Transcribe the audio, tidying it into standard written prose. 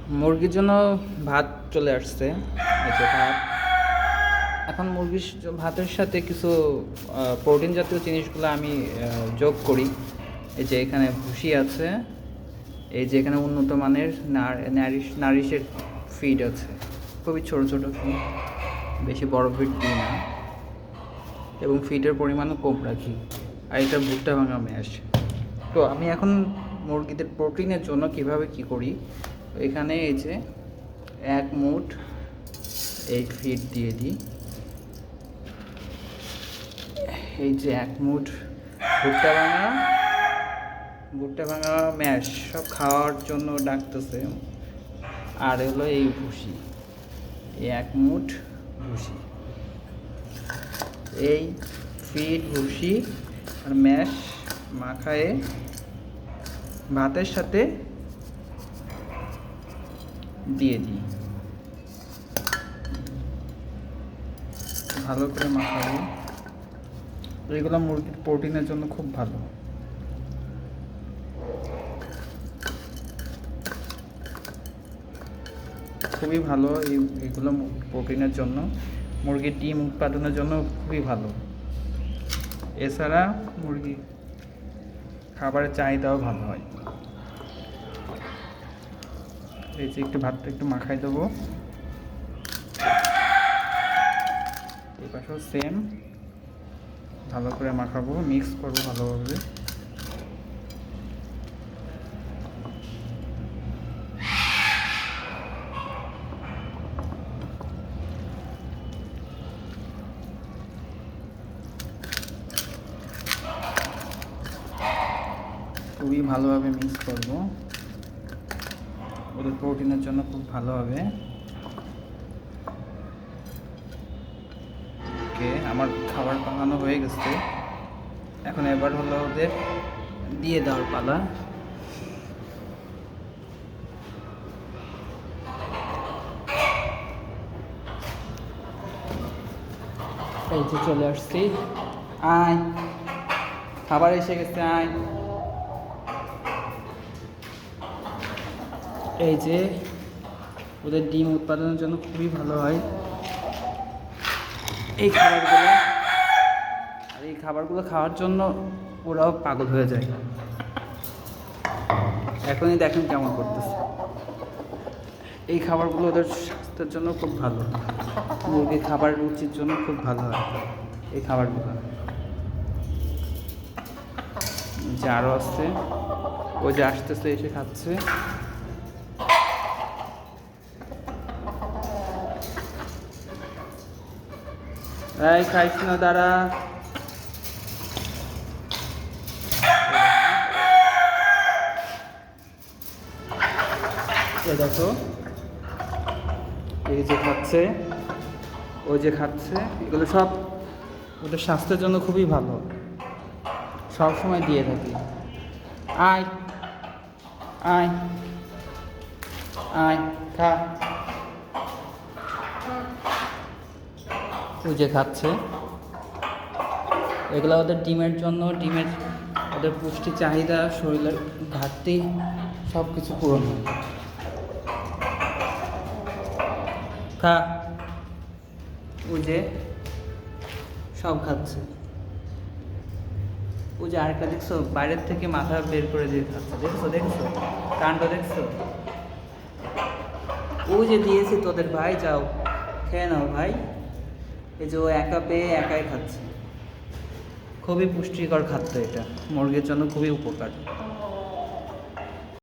মুরগির জন্য ভাত চলে আসছে। এই যে ভাত। এখন মুরগির ভাতের সাথে কিছু প্রোটিন জাতীয় জিনিসগুলো আমি যোগ করি। এই যে এখানে ভুসি আছে, এই যে এখানে উন্নত মানের নারিশের ফিড আছে, খুবই ছোট ছোট ফিড, বেশি বড় ফিড দিই না, এবং ফিডের পরিমাণও কম রাখি। আর এটা ভুট্টা ভাঙা ম্যাশ। তো আমি এখন মুরগিদের প্রোটিনের জন্য কিভাবে কি করি, এখানে এই যে 1 মুঠ এই ফিড দিয়ে দিই। এই যে 1 মুঠ ভুট্টা ভাঙা ম্যাশ সব খাওয়ার জন্য ডাকতেছে। আর হলো এই ভুসি, এই 1 মুঠ ভুসি, এই ফিড ভুসি আর ম্যাশ মাখায়ে ভাতের সাথে দিয়ে দিই। ভালো করে মাখাবো। এগুলো মুরগির প্রোটিনের জন্য খুব ভালো। খুবই ভালো এগুলো প্রোটিনের জন্য, মুরগির ডিম উৎপাদনের জন্য খুবই ভালো। এছাড়া মুরগি খাবারের চাহিদাও ভালো হয়। এই যে একটু ভাতটা একটু মাখাই দেবো। এই পাশেও সেম, ভালো করে মাখাবো, মিক্স করবো ভালোভাবে। খুবই ভালোভাবে মিক্স করবো, ওদের প্রোটিনের জন্য খুব ভালো হবে। ওকে, আমার খাবার বানানো হয়ে গেছে। এখন এবার হলো ওদের দিয়ে দেওয়ার পালা। এই যে চলে আসছি, আয় খাবার এসে গেছে, আয়। এই যে ওদের ডিম উৎপাদনের জন্য খুবই ভালো হয় এই খাবারগুলো। আর এই খাবারগুলো খাওয়ার জন্য ওরাও পাগল হয়ে যায়। এখনই দেখেন কেমন করতেছে। এই খাবারগুলো ওদের স্বাস্থ্যের জন্য খুব ভালো, মুরগির খাবার রুচির জন্য খুব ভালো হয় এই খাবারগুলো। যে আরও আসছে, ওই যে আসতেছে, এসে খাচ্ছে। এই খাইস না, দাঁড়া। দেখো, এই যে খাচ্ছে, ওই যে খাচ্ছে, এগুলো সব ওদের স্বাস্থ্যের জন্য খুবই ভালো, সব সময় দিয়ে থাকি। আয় আয় আয়, খা। ওই যে খাচ্ছে, এগুলো ওদের ডিমের জন্য, ওদের পুষ্টি চাহিদা, শরীরের ঘাটতি সব কিছু পূরণ হয়। খা। ওই যে সব খাচ্ছে। ওই যে আরেকটা দেখছো, বাইরের থেকে মাথা বের করে দিয়ে খাচ্ছে, দেখছো কাণ্ড দেখছো? ওই যে দিয়েছি তোদের ভাই, যাও খেয়ে নাও ভাই। এই যে ও একা পেয়ে একাই খাচ্ছে। খুবই পুষ্টিকর খাদ্য এটা, মুরগির জন্য খুবই উপকার।